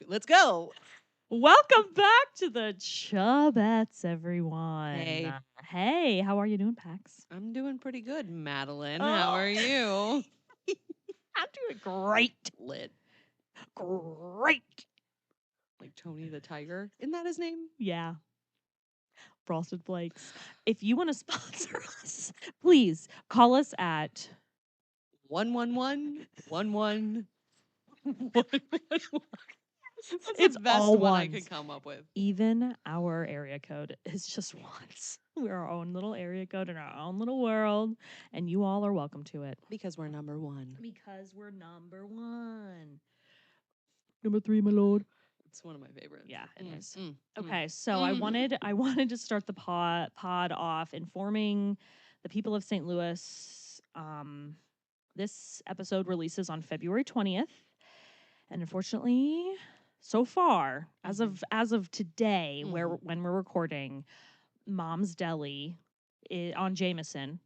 Let's go. Welcome back to the Chubettes, everyone. Hey. Hey, how are you doing, Pax? I'm doing pretty good, Madeline. Oh. How are you? I'm doing great. Lit. Great. Like Tony the Tiger. Isn't that his name? Yeah. Frosted Flakes. If you want to sponsor us, please call us at 111 11 It's the best all one I ones. could come up with. Even our area code is just ones. We're our own little area code in our own little world, and you all are welcome to it. Because we're number one. Because we're number one. Number 3, my lord. It's one of my favorites. Yeah, it is. Mm. Okay, so I wanted to start the pod off informing the people of St. Louis. This episode releases on February 20th, and unfortunately, so far as of today, when we're recording, Mom's Deli on Jameson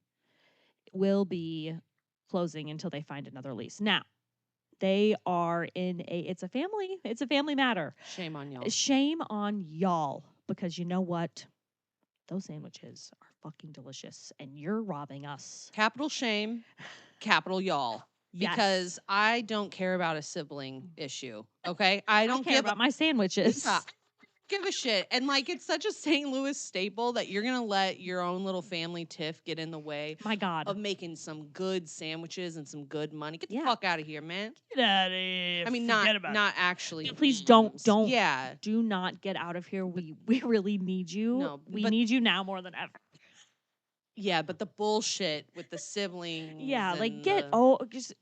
will be closing until they find another lease. Now, they are it's a family matter. Shame on y'all. Shame on y'all, because you know what? Those sandwiches are fucking delicious, and you're robbing us. Capital shame, capital y'all. Yes. Because I don't care about a sibling issue. Okay? I don't care about my sandwiches. Yeah, give a shit. And like, it's such a St. Louis staple that you're gonna let your own little family tiff get in the way My God. of making some good sandwiches and some good money. Get the Yeah. fuck out of here, man. Get out of here. I mean, Forget about not actually. it. Please don't. Yeah. Do not get out of here. We really need you. No, we need you now more than ever. Yeah, but the bullshit with the siblings. Yeah, like just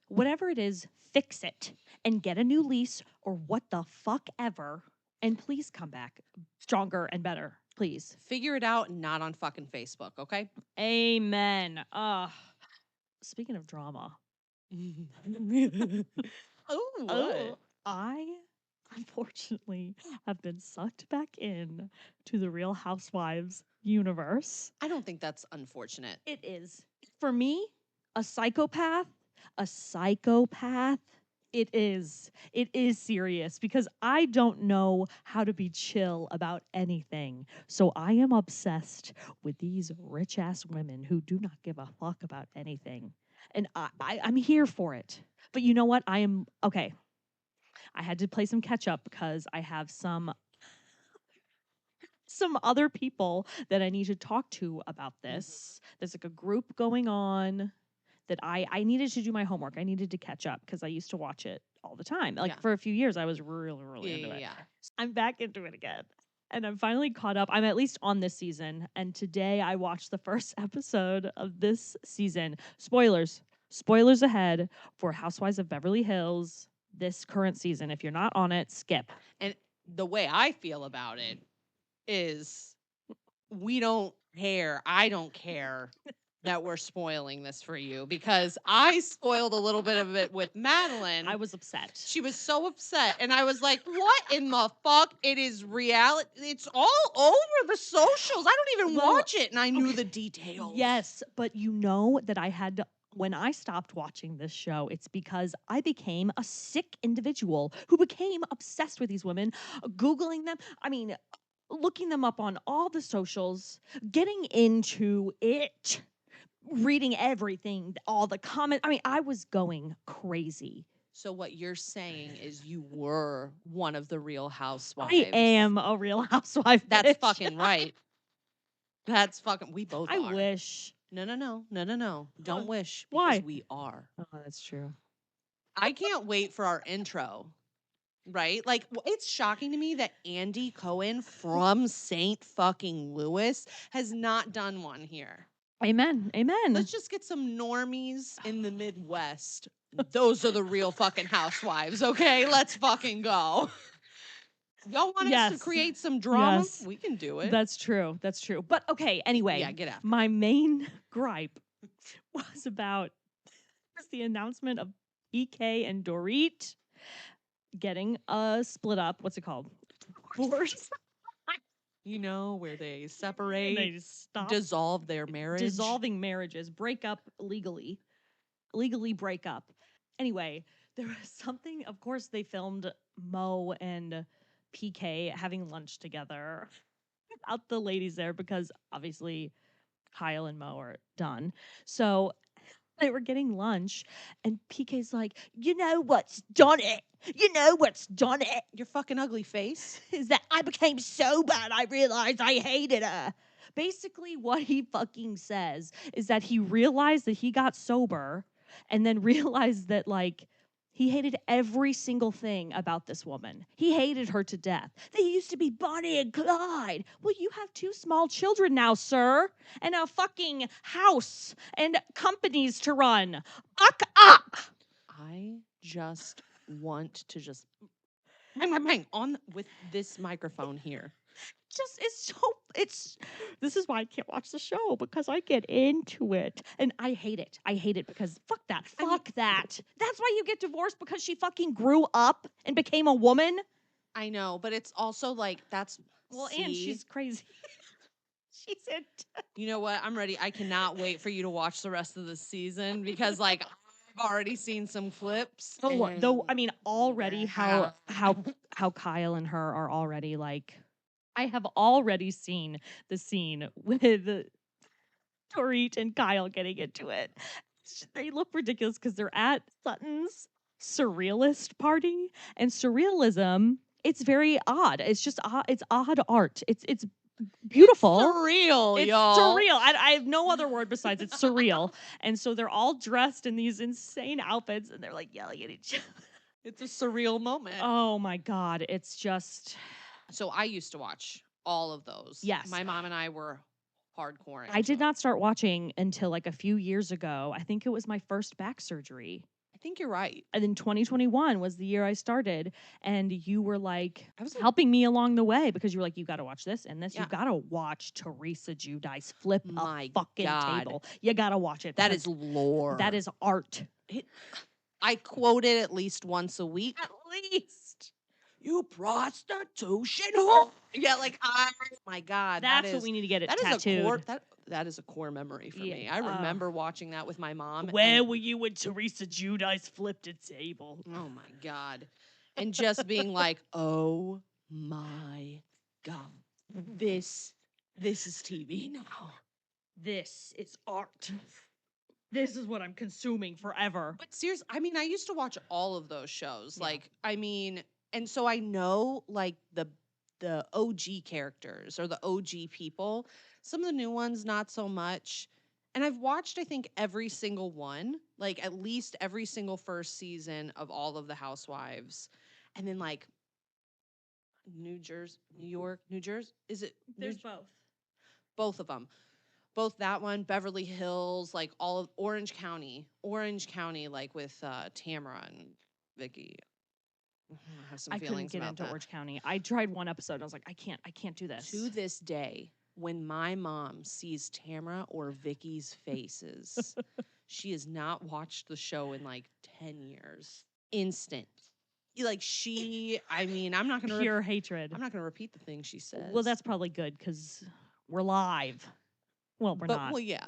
whatever it is, fix it and get a new lease or what the fuck ever. And please come back stronger and better, please. Figure it out, not on fucking Facebook, okay? Amen. Speaking of drama. What? I unfortunately have been sucked back in to the Real Housewives universe. I don't think that's unfortunate. It is. For me, a psychopath. It is serious because I don't know how to be chill about anything. So I am obsessed with these rich ass women who do not give a fuck about anything. And I'm here for it. But you know what? Okay. I had to play some catch up because I have some other people that I need to talk to about this. There's like a group going on that I needed to do my homework. I needed to catch up because I used to watch it all the time. Like for a few years, I was really into it. Yeah. I'm back into it again. And I'm finally caught up. I'm at least on this season. And today I watched the first episode of this season. Spoilers ahead for Housewives of Beverly Hills this current season. If you're not on it, skip. And the way I feel about it is we don't care. I don't care that we're spoiling this for you because I spoiled a little bit of it with Madeline. I was upset. She was so upset. And I was like, what in the fuck? It is reality. It's all over the socials. I don't even watch it. And I knew the details. Yes, but you know that I had to. When I stopped watching this show, it's because I became a sick individual who became obsessed with these women, Googling them. I mean, looking them up on all the socials, getting into it, reading everything, all the comments. I mean, I was going crazy. So what you're saying is you were one of the Real Housewives. I am a Real Housewife. That's bitch. fucking right. That's fucking. We both. I wish. No. Don't wish. Why? Because we are. Oh, that's true. I can't wait for our intro. Right? Like, it's shocking to me that Andy Cohen from St. fucking Louis has not done one here. Amen. Let's just get some normies in the Midwest. Those are the real fucking housewives, okay? Let's fucking go. Y'all want us to create some drama? Yes. We can do it. That's true. But okay, anyway. Yeah, get after my main gripe was about the announcement of PK and Dorit getting split up. What's it called? Divorce. You know, where they separate, they stop dissolve their marriage. Dissolving marriages, break up legally break up. Anyway, there was something, of course, they filmed Mo and PK having lunch together without the ladies there because obviously Kyle and Mo are done. So they were getting lunch, and PK's like, you know what's done it? You know what's done it? Your fucking ugly face. Is that I became sober and I realized I hated her. Basically, what he fucking says is that he realized that he got sober and then realized that, like, he hated every single thing about this woman. He hated her to death. They used to be Bonnie and Clyde. Well, you have 2 small children now, sir, and a fucking house and companies to run. Buck up! I just want to just bang on with this microphone here. It's this is why I can't watch the show because I get into it and I hate it because fuck that. That's why you get divorced, because she fucking grew up and became a woman. I know, but it's also like that's And she's crazy. She's it. You know what? I'm ready. I cannot wait for you to watch the rest of the season because like I've already seen some clips. Though I mean already how Kyle and her are already like, I have already seen the scene with Dorit and Kyle getting into it. They look ridiculous because they're at Sutton's surrealist party, and surrealism, it's very odd. It's just odd. It's odd art. It's beautiful. Surreal, It's y'all. surreal. I have no other word besides it's surreal. And so they're all dressed in these insane outfits, and they're like yelling at each other. It's a surreal moment. Oh my God. It's just. So I used to watch all of those. Yes. My mom and I were hardcore. I did not start watching until like a few years ago. I think it was my first back surgery. I think you're right. And then 2021 was the year I started, and you were like I was helping me along the way because you were like, you got to watch this and this. Yeah. You got to watch Teresa Giudice flip My a fucking God. table. You got to watch it. That because is lore. That is art. I quote it at least once a week. At least. You prostitution. Yeah, like my God, That's what we need to get it that tattooed. is a core that is a core memory for me. I remember watching that with my mom. Where were you when Teresa Giudice flipped a table? Oh my God. And just being like, oh my God. This is TV now. This is art. This is what I'm consuming forever. But seriously, I mean, I used to watch all of those shows. Yeah. Like, I mean, and so I know like the OG characters or the OG people. Some of the new ones, not so much. And I've watched, I think, every single one, like at least every single first season of all of the Housewives. And then like New York, New Jersey. Is it? There's both. Both of them. Both that one, Beverly Hills, like all of Orange County, like with Tamara and Vicky. I have some I feelings couldn't get about into that. Orange County. I tried one episode and I was like, I can't do this. To this day, when my mom sees Tamara or Vicky's faces, she has not watched the show in like 10 years. Instant. Like I mean, I'm not going to pure hatred. I'm not going to repeat the thing she says. Well, that's probably good because we're live. Well, we're not. Well, yeah.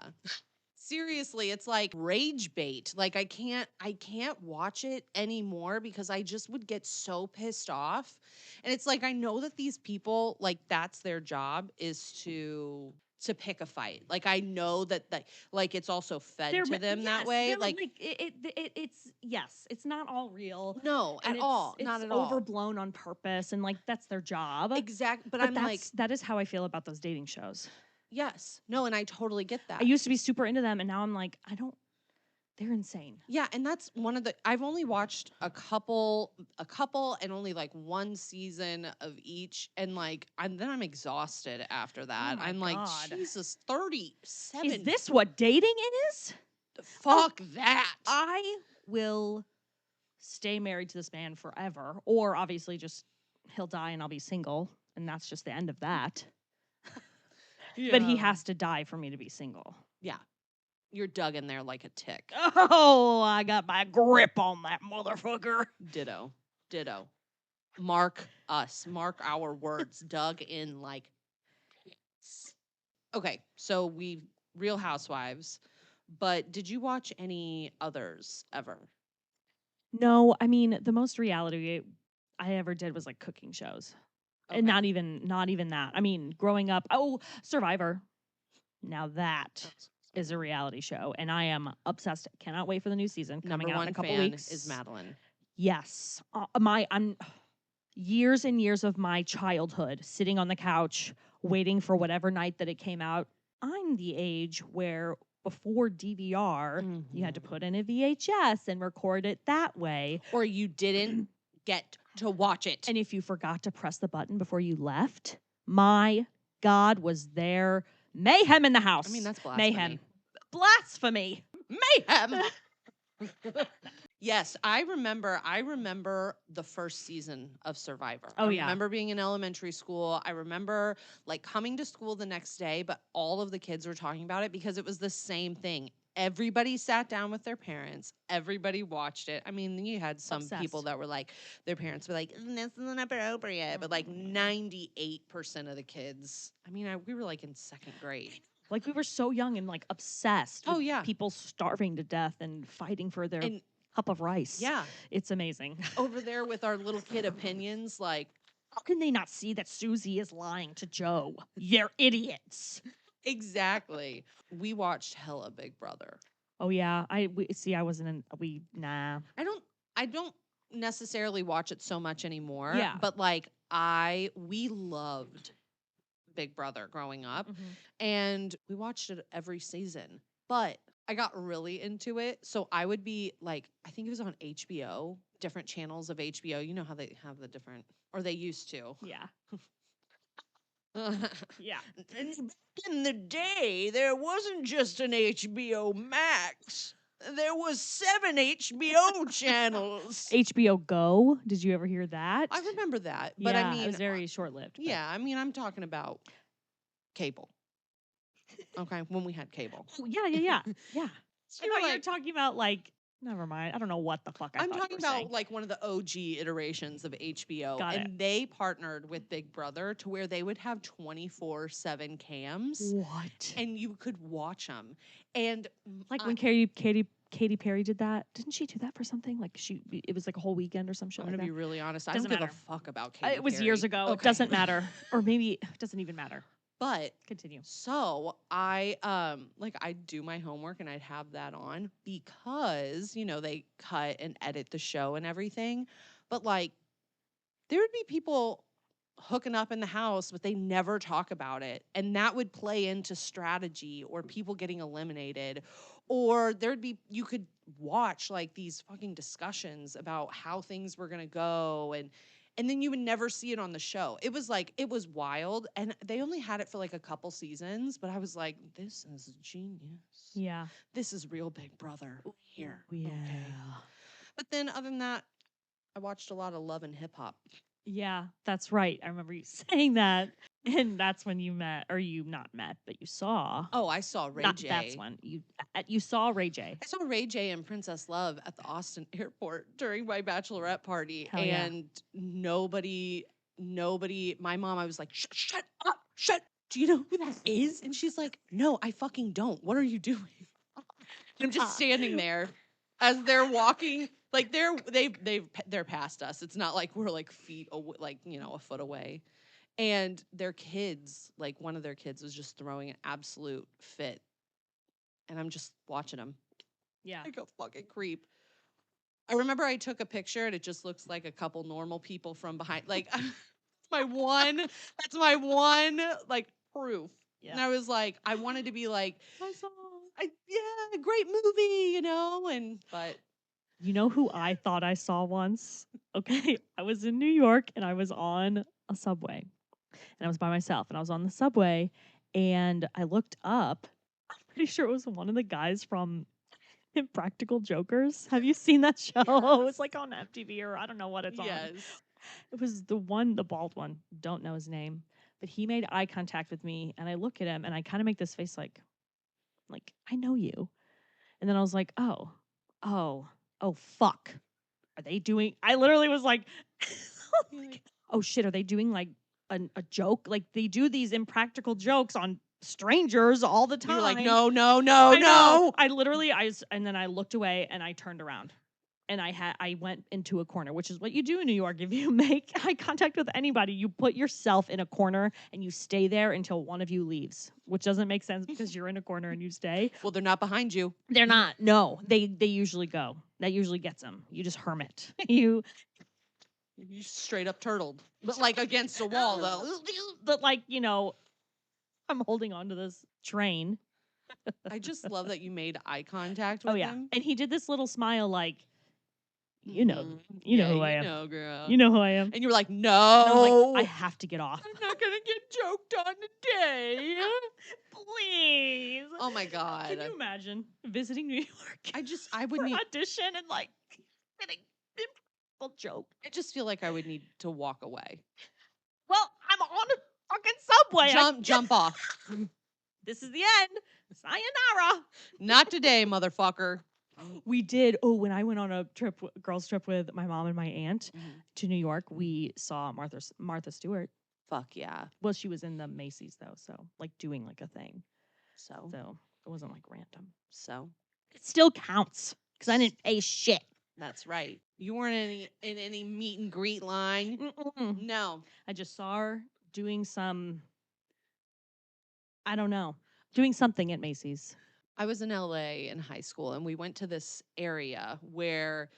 Seriously, it's like rage bait. Like I can't watch it anymore because I just would get so pissed off. And it's like I know that these people, like that's their job is to pick a fight. Like I know that like it's also fed to them that way. Like it's yes, it's not all real. No, and at all. It's not at all. overblown on purpose, and like that's their job. Exactly. But I'm like that is how I feel about those dating shows. Yes. No, and I totally get that. I used to be super into them, and now I'm like, they're insane. Yeah, and that's one of I've only watched a couple and only like one season of each, and like then I'm exhausted after that. Oh my I'm God. like, Jesus, 37. Is this what dating is? Fuck that. I will stay married to this man forever, or obviously just he'll die and I'll be single, and that's just the end of that. Yeah. But he has to die for me to be single. Yeah. You're dug in there like a tick. Oh, I got my grip on that motherfucker. Ditto. Mark our words, dug in like ticks. Okay, so Real Housewives, but did you watch any others ever? No, I mean, the most reality I ever did was like cooking shows. And Okay. not even that. I mean, growing up, Survivor. Now that is a reality show, and I am obsessed. Cannot wait for the new season coming Number out in one a couple fan is weeks. Madeline. Yes, I'm years and years of my childhood sitting on the couch waiting for whatever night that it came out. I'm the age where before DVR, you had to put in a VHS and record it that way. Or you didn't get to watch it. And if you forgot to press the button before you left, my God, was there mayhem in the house. I mean, that's blasphemy. Mayhem. Blasphemy. Mayhem. Yes, I remember the first season of Survivor. Oh, I yeah. remember being in elementary school. I remember like coming to school the next day, but all of the kids were talking about it because it was the same thing. Everybody sat down with their parents. Everybody watched it. I mean, you had some people Obsessed. that were like, their parents were like, this isn't appropriate. But like 98% of the kids, I mean, we were like in second grade. Like we were so young and like obsessed Oh, with yeah. people starving to death and fighting for their And cup of rice. yeah, It's amazing. over there with our little kid opinions, like, How can they not see that Susie is lying to Joe? You're idiots. exactly. We watched hella Big Brother. Oh yeah, I wasn't in nah. I don't necessarily watch it so much anymore. Yeah. But like we loved Big Brother growing up and we watched it every season. But I got really into it. So I would be like, I think it was on HBO, different channels of HBO. You know how they have the different, or they used to. Yeah. Yeah. And back in the day, there wasn't just an HBO Max. There was 7 HBO channels. HBO Go. Did you ever hear that? I remember that, but yeah, I mean, it was very short lived. yeah, I mean, I'm talking about cable. Okay, when we had cable. Oh, yeah. You I know, thought you were like- talking about like. Never mind. I don't know what the fuck I'm thought talking you were about saying. like one of the OG iterations of HBO, Got and they partnered with Big Brother to where they would have 24/7 cams, What? and you could watch them. And Like when Katy Perry did that, didn't she do that for something? Like it was like a whole weekend or some shit I'm like gonna that. be really honest. I Doesn't don't give matter. a fuck about Katy It was Perry. years ago. It Okay. doesn't matter, or maybe it doesn't even matter. But Continue. so I like I'd do my homework and I'd have that on because, you know, they cut and edit the show and everything. But like there would be people hooking up in the house, but they never talk about it. And that would play into strategy or people getting eliminated. Or there'd be you could watch like these fucking discussions about how things were gonna go and then you would never see it on the show. It was like it was wild, and they only had it for like a couple seasons. But I was like, "This is genius. Yeah. This is real Big Brother here." Yeah. Okay. But then, other than that, I watched a lot of Love and Hip Hop. Yeah, that's right. I remember you saying that, and that's when you met, or you not met, but you saw. Oh, I saw Ray Not J. that's when you saw Ray J. I saw Ray J and Princess Love at the Austin airport during my bachelorette party, Hell yeah. and nobody. My mom, I was like, shut up, shut. Do you know who that is? And she's like, no, I fucking don't. What are you doing? And I'm just standing there as they're walking. Like they're past us. It's not like we're like feet like a foot away. And their kids, like one of their kids was just throwing an absolute fit. And I'm just watching them. Yeah. Like a fucking creep. I remember I took a picture and it just looks like a couple normal people from behind. Like that's my one like proof. Yeah. And I was like, I wanted to be like, I saw. yeah, great movie, but You know who I thought I saw once? Okay, I was in New York and I was on a subway. And I was by myself and I was on the subway and I looked up. I'm pretty sure it was one of the guys from Impractical Jokers. Have you seen that show? It's like on MTV or I don't know what it's on. yes. It was the bald one. Don't know his name. But he made eye contact with me and I look at him and I kind of make this face like I know you. And then I was like, oh, fuck. Are they doing? I literally was like, oh shit, are they doing like a joke? Like they do these impractical jokes on strangers all the time. You're like, no. I know. I literally, and then I looked away and I turned around. and I went into a corner, which is what you do in New York. If you make eye contact with anybody, you put yourself in a corner and you stay there until one of you leaves, which doesn't make sense because you're in a corner and you stay. Well, they're not behind you. They're not. No, they usually go. That usually gets them. You just hermit. You You straight up turtled, but like against a wall though. but like, I'm holding on to this train. I just love that you made eye contact Oh with yeah. him. And he did this little smile like, Mhm. you know Yeah, who I am. You know, girl. You know who I am. And you were like, And I was no. like, I have to get off. I'm not gonna get joked on today. Please. Oh my god. Can you imagine visiting New York I would for need. audition and like getting impossible joke? I just feel like I would need to walk away. Well, I'm on a fucking subway. Jump off. This is the end. Sayonara. Not today, motherfucker. We did. Oh, when I went on a trip, girls trip with my mom and my aunt to New York, we saw Martha Stewart. Fuck yeah. Well, she was in the Macy's though, so like doing like a thing. So So it wasn't like random. so It still counts because I didn't pay shit. that's right. You weren't in any meet and greet line. Mm-mm. No. I just saw her doing I don't know, doing something at Macy's. I was in LA in high school and we went to this area where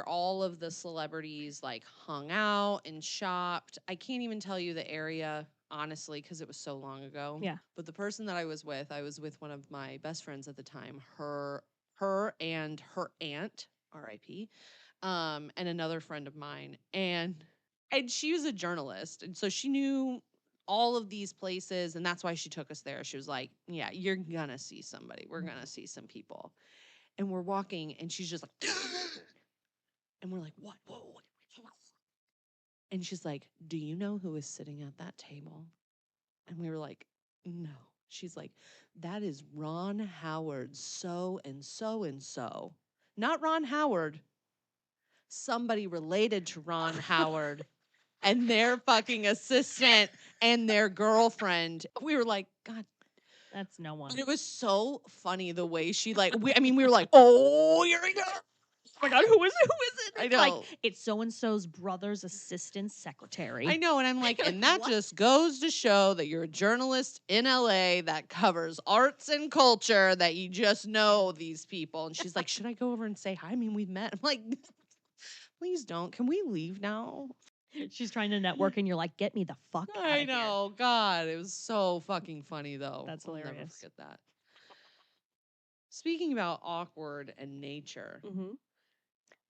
all of the celebrities like hung out and shopped. I can't even tell you the area honestly because it was so long ago. Yeah. But the person that I was with one of my best friends at the time. Her and her aunt, R.I.P. And another friend of mine, and she was a journalist, and so she knew all of these places, and that's why she took us there. She was like, "Yeah, you're gonna see somebody. We're gonna see some people." And we're walking, and she's just like, and we're like, "What? Whoa." And she's like, "Do you know who is sitting at that table?" And we were like, "No." She's like, "That is Ron Howard's so and so and so. Not Ron Howard. Somebody related to Ron Howard and their fucking assistant and their girlfriend." We were like, God. That's no one. And it was so funny the way she like, we were like, oh, here we go. Oh my God, who is it? I It's like, know. it's so-and-so's brother's assistant secretary. I know. And I'm like, You're and like, that what? just goes to show that you're a journalist in LA that covers arts and culture, that you just know these people. And she's like, should I go over and say hi? I mean, we've met. I'm like, please don't. Can we leave now? She's trying to network, and you're like, get me the fuck out of I here. know. God, it was so fucking funny though. That's I'll never hilarious. forget that. Speaking about awkward and nature. Mm-hmm.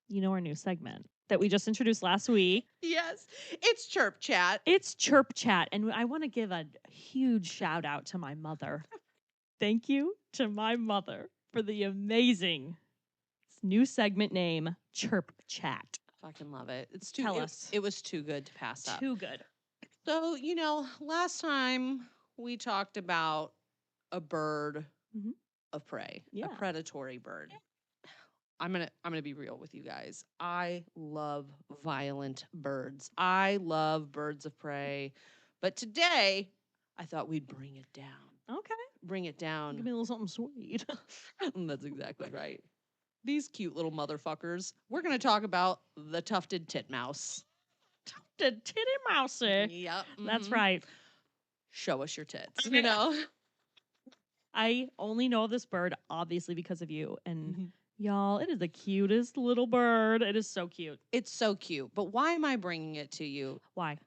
You know our new segment that we just introduced last week. Yes, it's Chirp Chat. It's Chirp Chat, and I want to give a huge shout out to my mother. Thank you to my mother for the amazing new segment name, Chirp Chat. Fucking love it. It's Tell us. It was too good to pass up. Too good. So, last time we talked about a bird Mhm. of prey, Yeah. a predatory bird. I'm gonna be real with you guys. I love violent birds. I love birds of prey. But today, I thought we'd bring it down. Okay. Bring it down. Give me a little something sweet. That's exactly right. These cute little motherfuckers. We're gonna talk about the tufted titmouse. Tufted titty mousey. Yep. That's mhm. right. Show us your tits. I only know this bird obviously because of you. And Mhm. y'all, it is the cutest little bird. It is so cute. It's so cute. But why am I bringing it to you? Why?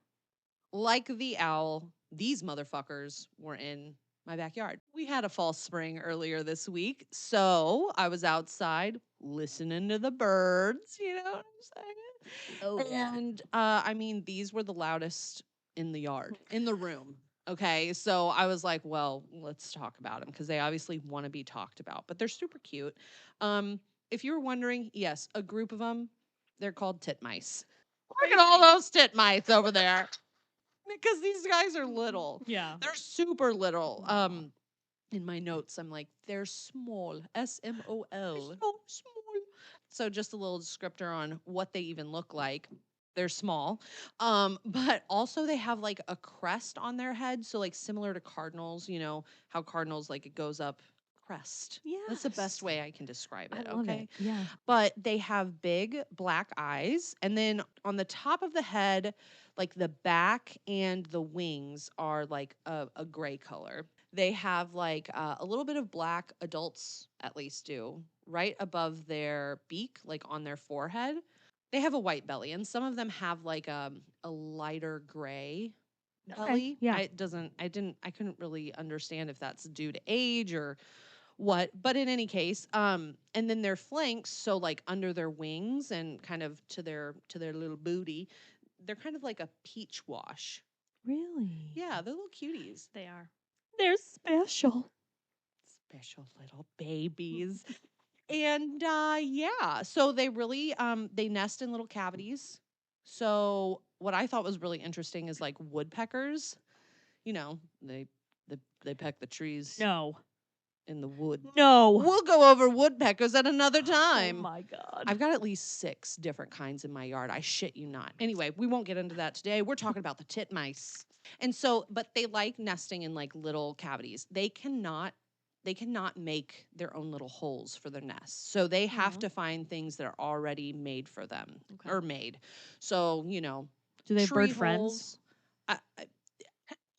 Like the owl, these motherfuckers were in my backyard. We had a false spring earlier this week, so I was outside listening to the birds, you know what I'm saying? Oh, And I mean, these were the loudest in the yard, in the room. Okay, so I was like, well, let's talk about them because they obviously want to be talked about, but they're super cute. If you were wondering, yes, a group of them, they're called titmice. Look at all those titmice over there. Because these guys are little. Yeah. They're super little. In my notes, I'm like, they're small. S-M-O-L. Oh, small. So just a little descriptor on what they even look like. They're small. But also they have like a crest on their head. So like similar to cardinals, you know, how cardinals, like it goes up crest. Yeah. That's the best way I can describe I it. love Okay. it. Yeah. But they have big black eyes. And then on the top of the head, like the back and the wings are like a gray color. They have like a little bit of black, adults at least do, right above their beak, like on their forehead. They have a white belly, and some of them have like a lighter gray Okay. belly. Yeah. I couldn't really understand if that's due to age or what, but in any case, and then their flanks, so like under their wings and kind of to their little booty, they're kind of like a peach wash. Really? Yeah, they're little cuties. They are. They're special. Special little babies. And yeah, so they really they nest in little cavities. So what I thought was really interesting is like woodpeckers, they peck the trees No. in the wood. No. We'll go over woodpeckers at another Oh time. my God. I've got at least 6 different kinds in my yard. I shit you not. Anyway, we won't get into that today. We're talking about the titmice. And so, but they like nesting in like little cavities. They cannot make their own little holes for their nests. So they have Aw. to find things that are already made for them Okay. or made. So, Do they have tree bird friends? holes.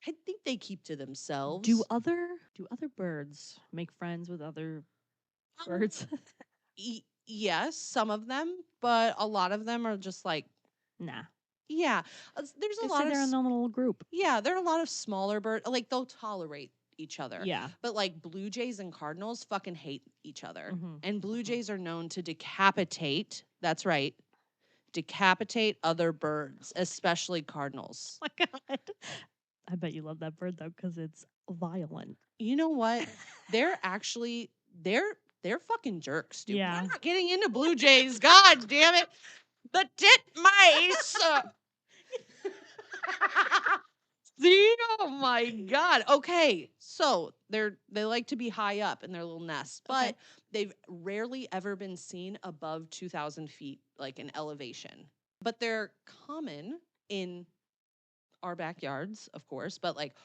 I think they keep to themselves. Do other birds make friends with other birds? Yes, some of them, but a lot of them are just like, Nah. yeah. There's a Just lot say of they're in their own little group. yeah, there are a lot of smaller birds. Like they'll tolerate each other. Yeah. But like blue jays and cardinals fucking hate each other. Mhm. And blue jays are known to decapitate. That's right. Decapitate other birds, especially cardinals. Oh my God. I bet you love that bird though, because it's violent. You know what? They're actually they're fucking jerks, dude. Yeah. We're not getting into blue jays. God damn it. The titmice. See? Oh my God. Okay. So they like to be high up in their little nests, but Okay. they've rarely ever been seen above 2,000 feet, like in elevation. But they're common in our backyards, of course, but like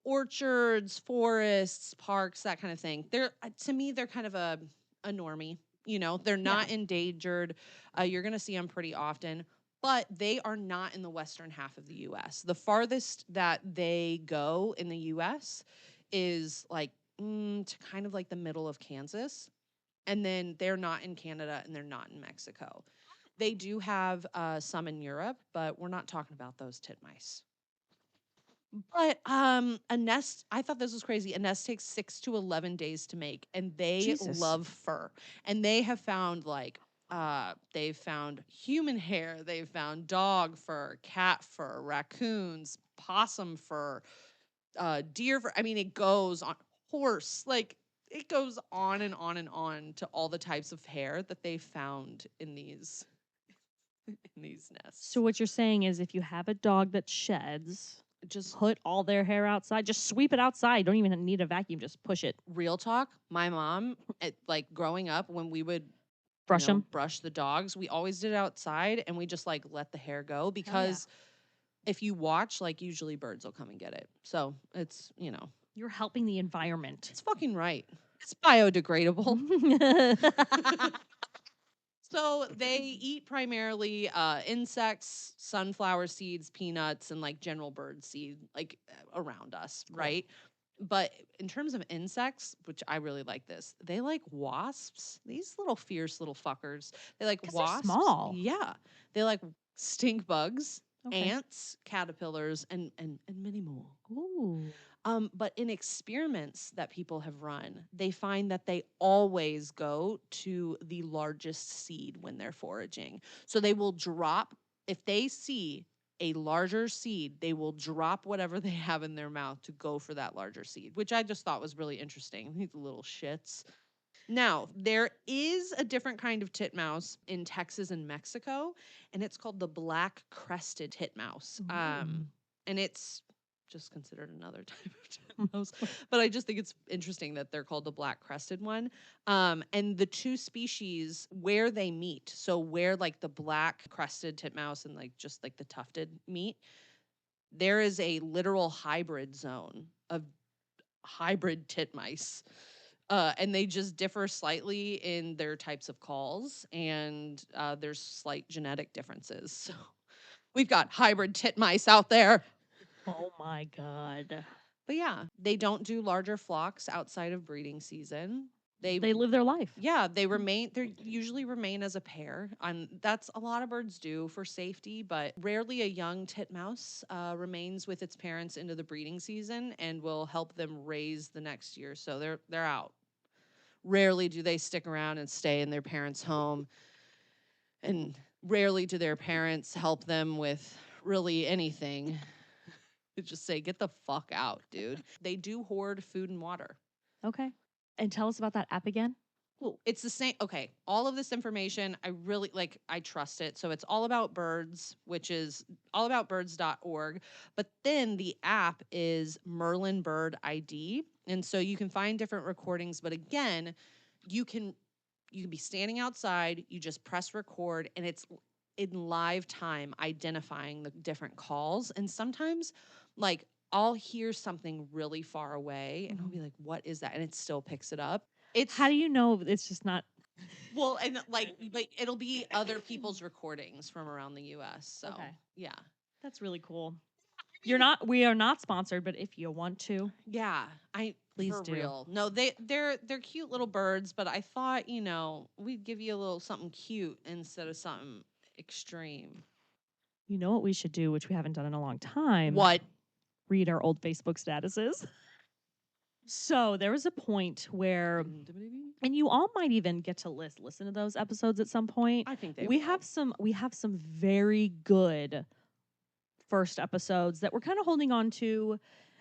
orchards, forests, parks, that kind of thing. They're to me, they're kind of a normie. They're not endangered. You're gonna see them pretty often, but they are not in the western half of the U.S. The farthest that they go in the U.S. is like to kind of like the middle of Kansas, and then they're not in Canada and they're not in Mexico. They do have some in Europe, but we're not talking about those titmice. But a nest, I thought this was crazy. A nest takes 6 to 11 days to make, and they Jesus. love fur. And they have found like they've found human hair, they've found dog fur, cat fur, raccoons, possum fur, deer fur. I mean, it goes on horse, like it goes on and on and on to all the types of hair that they found in these in these nests. So what you're saying is if you have a dog that sheds, Just put all their hair outside. Just sweep it outside. Don't even need a vacuum. Just push it. real talk, my mom, like growing up, when we would Brush them. brush the dogs, we always did it outside, and we just like let the hair go because if you watch, like usually birds will come and get it. So it's You're helping the environment. it's fucking right. It's biodegradable. So they eat primarily insects, sunflower seeds, peanuts, and like general bird seed, like around us, right? But in terms of insects, which I really like this, they like wasps. These little fierce little fuckers. They like 'Cause they're wasps. small. Yeah. They like stink bugs, Okay. ants, caterpillars, and many more. Ooh. But in experiments that people have run, they find that they always go to the largest seed when they're foraging. So they will drop, if they see a larger seed, they will drop whatever they have in their mouth to go for that larger seed, which I just thought was really interesting. These little shits. Now, there is a different kind of titmouse in Texas and Mexico, and it's called the black crested titmouse. Ooh. And it's just considered another type of titmouse. But I just think it's interesting that they're called the black crested one. And the two species where they meet, so where like the black crested titmouse and like just like the tufted meet, there is a literal hybrid zone of hybrid titmice. And they just differ slightly in their types of calls, and there's slight genetic differences. So we've got hybrid titmice out there. Oh my God. But yeah, they don't do larger flocks outside of breeding season. They live their life. Yeah, they usually remain as a pair. And that's a lot of birds do for safety, but rarely a young titmouse remains with its parents into the breeding season and will help them raise the next year. So they're out. Rarely do they stick around and stay in their parents' home. And rarely do their parents help them with really anything. Just say, get the fuck out, dude. They do hoard food and water. Okay. And tell us about that app again. Cool. It's the same. Okay. All of this information, I really I trust it. So it's All About Birds, which is allaboutbirds.org. But then the app is Merlin Bird ID. And so you can find different recordings. But again, you can be standing outside, you just press record, and it's in live time identifying the different calls. And sometimes, like, I'll hear something really far away and I'll be like, what is that? And it still picks it up. How do you know it's just not? Well, and like it'll be other people's recordings from around the US. So Okay. yeah. That's really cool. We are not sponsored, but if you want to. Yeah. Please for do. real. No, they're cute little birds, but I thought, we'd give you a little something cute instead of something extreme. You know what we should do, which we haven't done in a long time? What? Read our old Facebook statuses. So there was a point where, and you all might even get to listen to those episodes at some point. I think they we will. have some very good first episodes that we're kind of holding on to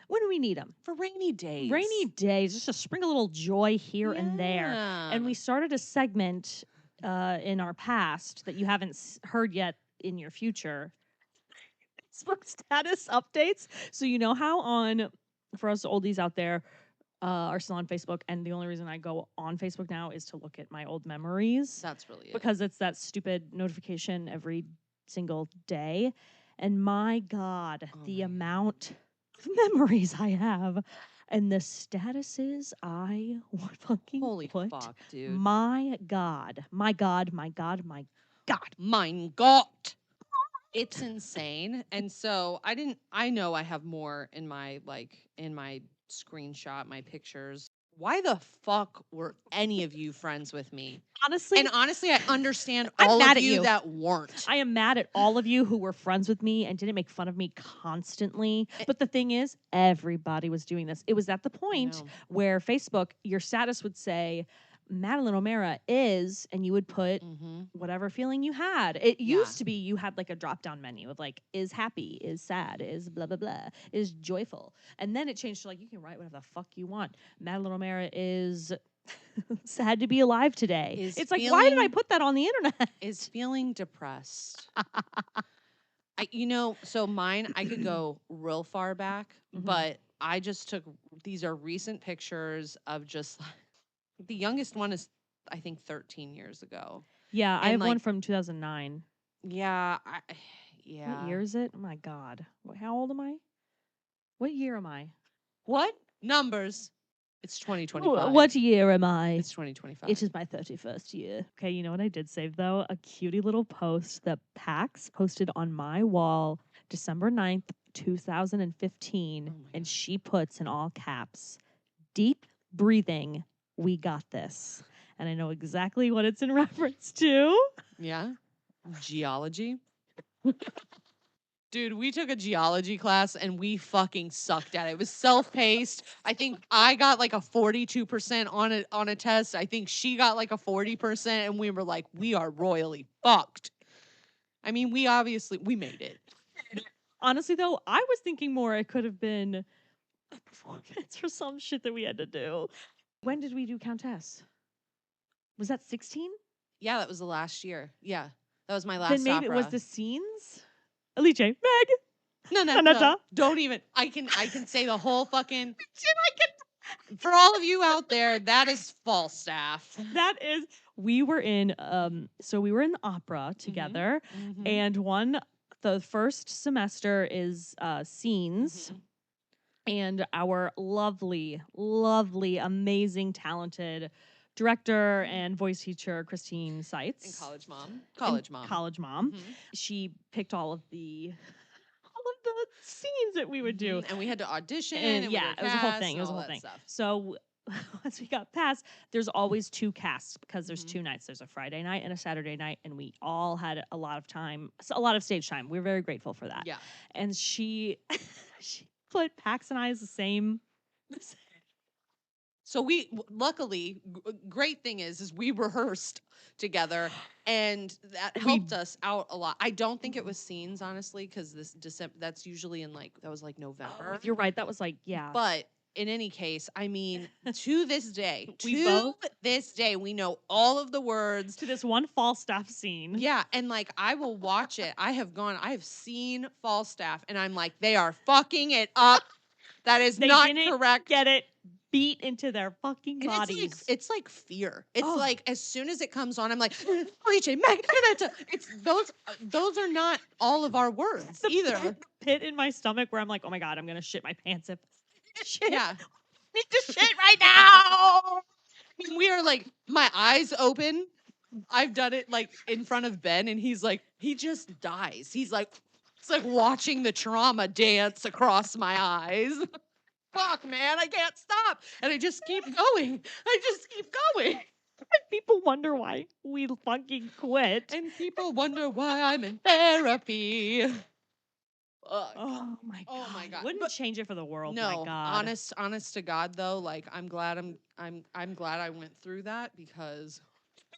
when we need them for rainy days. Rainy days, just to spring a little joy here and there. And we started a segment in our past that you haven't heard yet in your future. Facebook status updates. So you know how for us oldies out there are still on Facebook, and the only reason I go on Facebook now is to look at my old memories. That's really it. Because it's that stupid notification every single day. And my God, the amount of memories I have and the statuses I would fucking Holy put. fuck, dude. My God. My God, my God, my God. Mein Gott. It's insane. And so I know I have more in my screenshot, my pictures. Why the fuck were any of you friends with me? Honestly, I understand all of you that weren't. I am mad at all of you who were friends with me and didn't make fun of me constantly. But the thing is, everybody was doing this. It was at the point where Facebook, your status would say, Madeline O'Mara is, and you would put whatever feeling you had. It used to be you had like a drop-down menu of like, is happy, is sad, is blah, blah, blah, is joyful. And then it changed to like, you can write whatever the fuck you want. Madeline O'Mara is sad to be alive today. It's like, why did I put that on the internet? Is feeling depressed. So mine, I could go real far back, but I just these are recent pictures of just the youngest one is, I think, 13 years ago. Yeah, I have one from 2009. Yeah. What year is it? Oh my God. How old am I? What year am I? What? Numbers. It's 2025. What year am I? It's 2025. It is my 31st year. Okay, you know what I did save, though? A cutie little post that Pax posted on my wall December 9th, 2015. And she puts in all caps, deep breathing, we got this. And I know exactly what it's in reference to. Yeah. Geology. Dude, we took a geology class and we fucking sucked at it. It was self-paced. I think I got like a 42% on a test. I think she got like a 40%, and we were like, we are royally fucked. I mean, we made it. Honestly, though, I was thinking more it could have been a performance for some shit that we had to do. When did we do Countess? Was that 16? Yeah, that was the last year. Yeah, that was my last Then maybe opera. it was the scenes? Alice, Meg. No. Don't even. I can say the whole fucking. For all of you out there, that is Falstaff. We were in the opera together, and the first semester is scenes. and our lovely, lovely, amazing, talented director and voice teacher, Christine Seitz. And college mom. And College mom. College mom. Mhm. She picked all of the scenes that we would do. And we had to audition. And And yeah, we it was a whole thing. It was a whole thing. Stuff. So once we got past, there's always two casts because there's Mhm. two nights. There's a Friday night and a Saturday night, and we all had a lot of time, a lot of stage time. We're very grateful for that. Yeah. And she put Pax and I as the same. So we luckily, great thing is we rehearsed together, and that helped us out a lot. I don't think it was scenes, honestly, because this December, that's usually in that was like November. You're right. That was like, yeah. But in any case, I mean, to this day, we know all of the words to this one Falstaff scene. Yeah, and like I will watch it. I have seen Falstaff, and I'm like, they are fucking it up. That is They not didn't correct. Get it beat into their fucking And bodies. it's like fear. It's like as soon as it comes on, I'm like, it's those are not all of our words either. Pit in my stomach where I'm like, oh my god, I'm gonna shit my pants if shit. Yeah. Need to shit right now. We are like, my eyes open. I've done it like in front of Ben, and he's like, he just dies. He's like, it's like watching the trauma dance across my eyes. Fuck, man, I can't stop. And I just keep going. And people wonder why we fucking quit. And people wonder why I'm in therapy. Fuck. Oh my god. Oh my God. Wouldn't But change it for the world. No, my god. honest to God though, like I'm glad I went through that because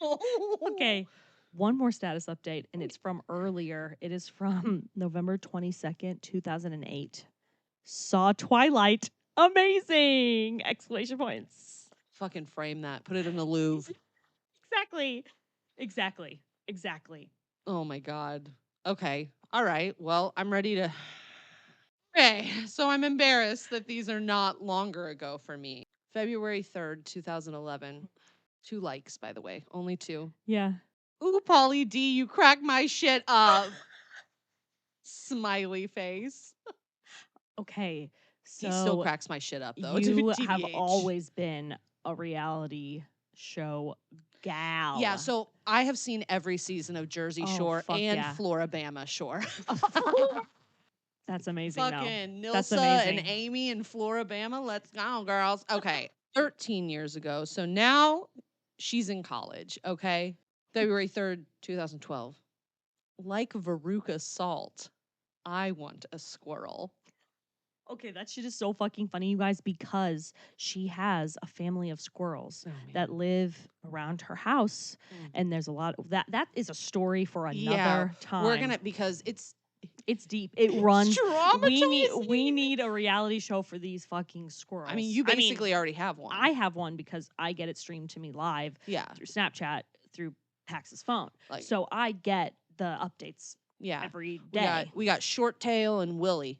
Okay. One more status update, and it's from earlier. It is from November 22nd, 2008. Saw Twilight. Amazing! Exclamation points. Fucking frame that. Put it in the Louvre. Exactly. Oh my God. Okay. All right. Well, I'm ready to. Okay. So I'm embarrassed that these are not longer ago for me. February 3rd, 2011. 2 likes, by the way. Only 2. Yeah. Ooh, Pauly D, you crack my shit up. Smiley face. Okay. So He still cracks my shit up, though. you have TBH. always been a reality show gal. Yeah, so I have seen every season of Jersey Shore fuck and yeah. Floribama Shore. That's amazing. Fucking That's Nilsa amazing. and Amy in Floribama. Let's go, girls. Okay, 13 years ago. So now she's in college, okay? February 3rd, 2012. Like Veruca Salt, I want a squirrel. Okay, that shit is so fucking funny, you guys, because she has a family of squirrels that live around her house, and there's a lot of that. That is a story for another time. We're gonna because it's deep. It runs. Traumatizing. We need a reality show for these fucking squirrels. I mean, you basically already have one. I have one because I get it streamed to me live through Snapchat through Pax's phone. Like, so I get the updates every day. We got Short Tail and Willie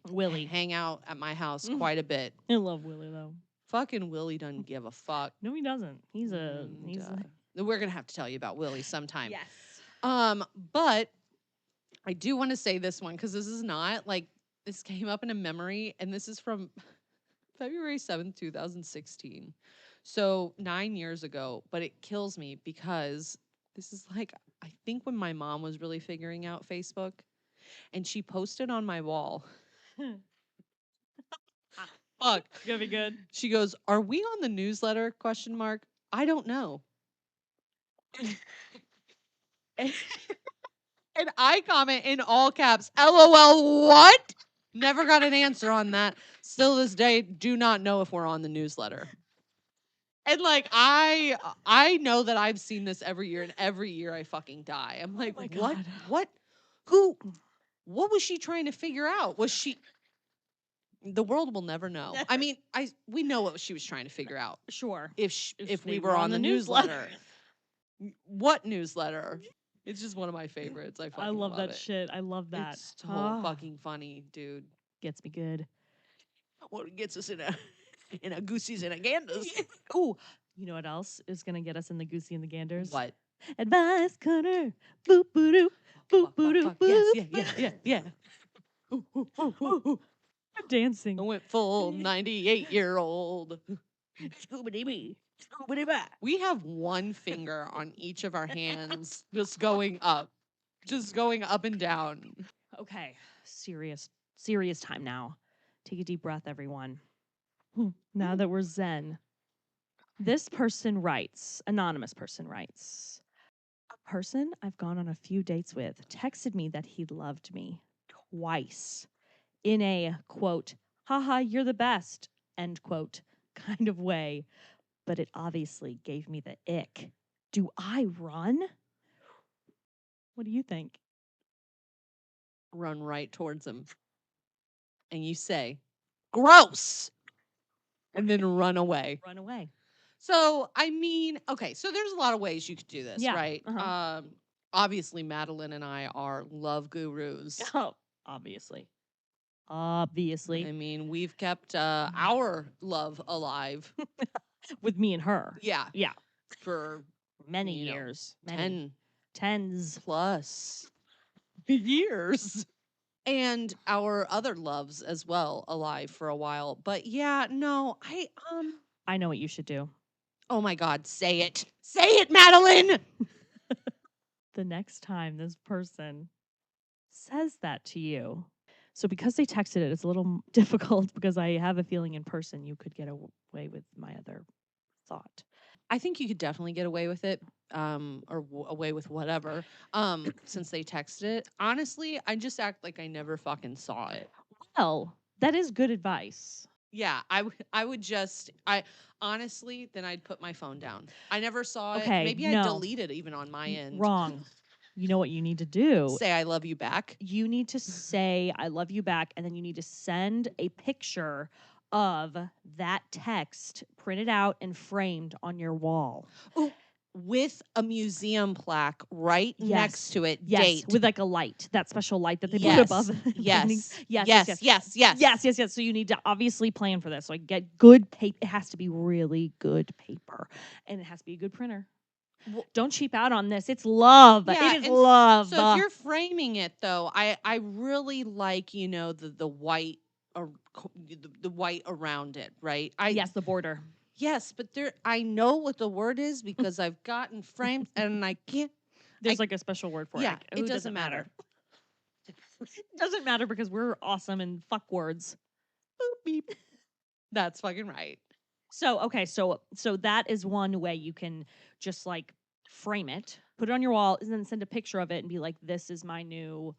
hang out at my house quite a bit. I love Willie though. Fucking Willie doesn't give a fuck. No, he doesn't. We're gonna have to tell you about Willie sometime. Yes. But I do want to say this one because this is not like this came up in a memory, and this is from February 7th, 2016. So 9 years ago, but it kills me because this is like, I think when my mom was really figuring out Facebook, and she posted on my wall. Fuck. It's gonna be good. She goes, "Are we on the newsletter? ? I don't know." And I comment in all caps, LOL, what? Never got an answer on that. Still this day, do not know if we're on the newsletter. And like, I know that I've seen this every year, and every year I fucking die. I'm like, what, what was she trying to figure out? Was she, the world will never know. I mean, we know what she was trying to figure out. Sure. If we were on the newsletter. What newsletter? It's just one of my favorites. I love that shit. I love that. It's so fucking funny, dude. Gets me good. Well, it gets us in a goosies and a ganders. Ooh, you know what else is gonna get us in the goosey and the ganders? What? Advice cutter. Boop boo doo. Boop boo doo. Yes, yeah. Ooh. dancing. I went full 98-year-old. We have one finger on each of our hands just going up and down. Okay, serious time now. Take a deep breath, everyone. Now that we're zen. This person writes, anonymous person writes, a person I've gone on a few dates with texted me that he loved me twice in a, quote, haha, you're the best, end quote, kind of way, but it obviously gave me the ick. Do I run? What do you think? Run right towards him. And you say, gross! And then run away. Run away. So, I mean, okay, so there's a lot of ways you could do this, Yeah, right? uh-huh. Obviously, Madeline and I are love gurus. Oh, obviously. Obviously. I mean, we've kept our love alive. With me and her. Yeah. Yeah. For many you know, years. 10 Tens. plus years. And our other loves as well alive for a while. But yeah, no, I know what you should do. oh my God, say it. Say it, Madeline. The next time this person says that to you. So because they texted it, it's a little difficult because I have a feeling in person you could get away with my other thought. I think you could definitely get away with it, or away with whatever, since they texted it. Honestly, I just act like I never fucking saw it. Well, that is good advice. Yeah, I would just, honestly, then I'd put my phone down. I never saw Okay, it. Maybe I'd no. delete it even on my end. Wrong. You know what you need to do? Say I love you back. You need to say I love you back, and then you need to send a picture of that text printed out and framed on your wall. Ooh, with a museum plaque right next to it. Yes, Date. with like a light, that special light that they put Yes. above the Yes. paintings. Yes. So you need to obviously plan for this. Like get good paper. It has to be really good paper, and it has to be a good printer. Well, don't cheap out on this. It's love. Yeah, it is love. So if you're framing it though, I really like, you know, the white or the white around it, right? Yes, the border. Yes, but I know what the word is because I've gotten framed and I can't. There's like a special word for it. Yeah, Like, it doesn't matter. It doesn't matter because we're awesome and fuck words. Boop beep. That's fucking right. So okay, so that is one way you can just like frame it, put it on your wall, and then send a picture of it and be like, "This is my new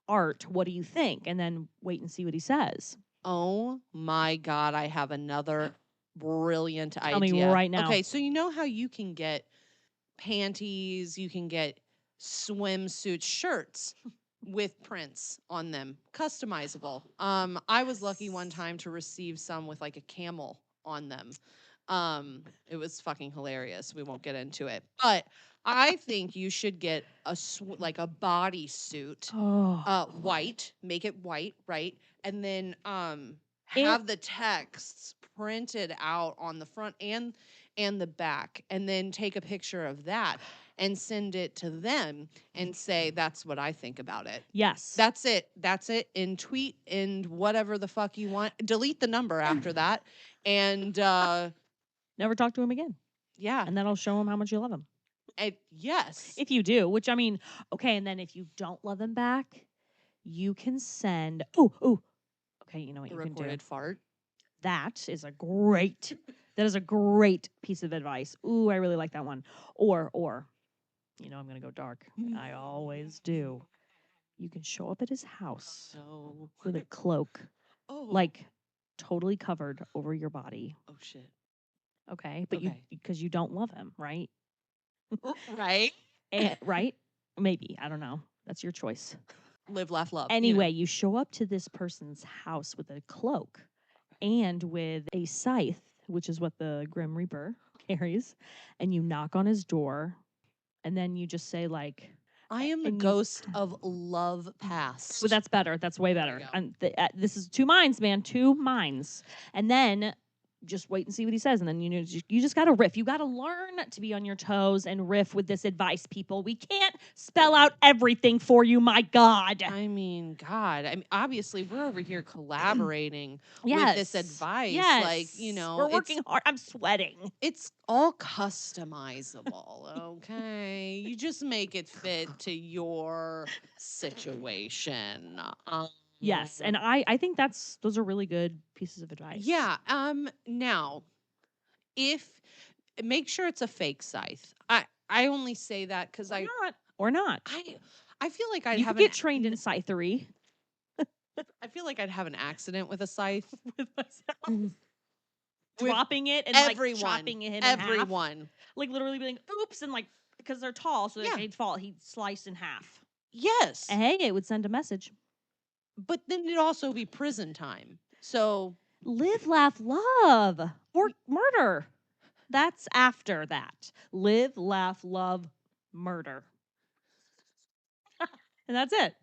art. What do you think?" And then wait and see what he says. Oh my God, I have another brilliant idea. Tell me right now. Okay, so you know how you can get panties, you can get swimsuit shirts with prints on them, customizable. I was lucky one time to receive some with like a camel on them. It was fucking hilarious. We won't get into it, but I think you should get like a bodysuit, white, make it white, right? And then have the texts printed out on the front and the back, and then take a picture of that and send it to them and say, that's what I think about it. Yes. That's it. That's it. In tweet and whatever the fuck you want. Delete the number after that. And never talk to him again. Yeah. And that'll show him how much you love him. Yes. If you do, which I mean, okay, and then if you don't love him back, you can send okay, you know what a you can do? recorded fart. That is a great piece of advice. Ooh, I really like that one. Or, you know, I'm gonna go dark. I always do. You can show up at his house with a cloak, like totally covered over your body. Oh shit. Okay, but because you don't love him, right? Right? Right? Maybe, I don't know. That's your choice. Live, laugh, love. Anyway, you show up to this person's house with a cloak and with a scythe, which is what the Grim Reaper carries, and you knock on his door, and then you just say like, I am the ghost of love past. Well, that's better. That's way better. And this is two minds, man. Two minds. And then just wait and see what he says. And then, you just got to riff. You got to learn to be on your toes and riff with this advice, people. We can't spell out everything for you, my God. I mean, God. I mean, obviously, we're over here collaborating with this advice. Yes. Like, you know, we're working hard. I'm sweating. It's all customizable, okay? You just make it fit to your situation. Yes, and I think those are really good pieces of advice. Yeah. Now, if make sure it's a fake scythe. I only say that because or not. I feel like I'd you have could get trained in scythery. I feel like I'd have an accident with a scythe. With myself. Dropping it and everyone, like chopping it in everyone. half. Like literally being oops, and like because they're tall, so they'd fall. He'd slice in half. Yes. And hey, it would send a message. But then it'd also be prison time. So live, laugh, love, or murder. That's after that. Live, laugh, love, murder. And that's it.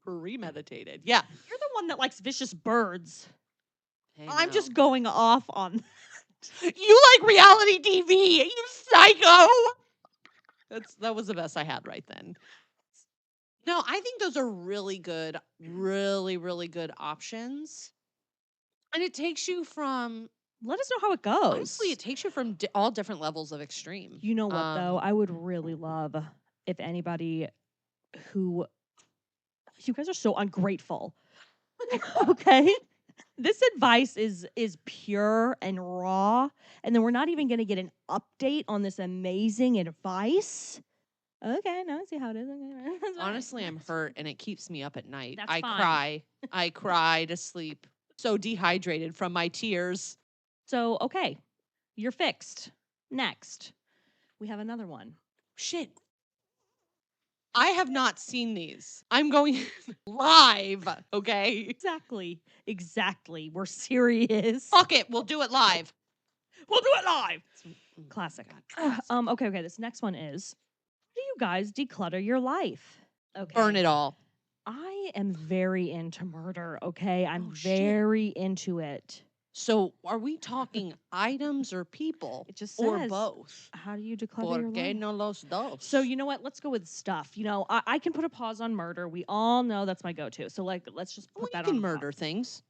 Premeditated. Yeah. You're the one that likes vicious birds. Hey, I'm just going off on that. You like reality TV, you psycho. That was the best I had right then. No, I think those are really good, really, really good options. And it takes you from... Let us know how it goes. Honestly, it takes you from all different levels of extreme. You know what, though? I would really love if anybody who... You guys are so ungrateful. Okay? This advice is pure and raw, and then we're not even going to get an update on this amazing advice. Okay, now I see how it is. Honestly, I'm hurt, and it keeps me up at night. That's fine. Cry. I cry to sleep. So dehydrated from my tears. So, okay, you're fixed. Next, we have another one. Shit. I have not seen these. I'm going live, okay? Exactly. We're serious. Fuck it, we'll do it live. We'll do it live. Classic. Okay. This next one is, how do you guys declutter your life? Okay. Burn it all. I am very into murder, okay? I'm very into it. So are we talking items or people? It just says, or both. How do you declutter your life? No los dos? So you know what? Let's go with stuff. You know, I can put a pause on murder. We all know that's my go-to. So like, let's just put that on. You can murder things.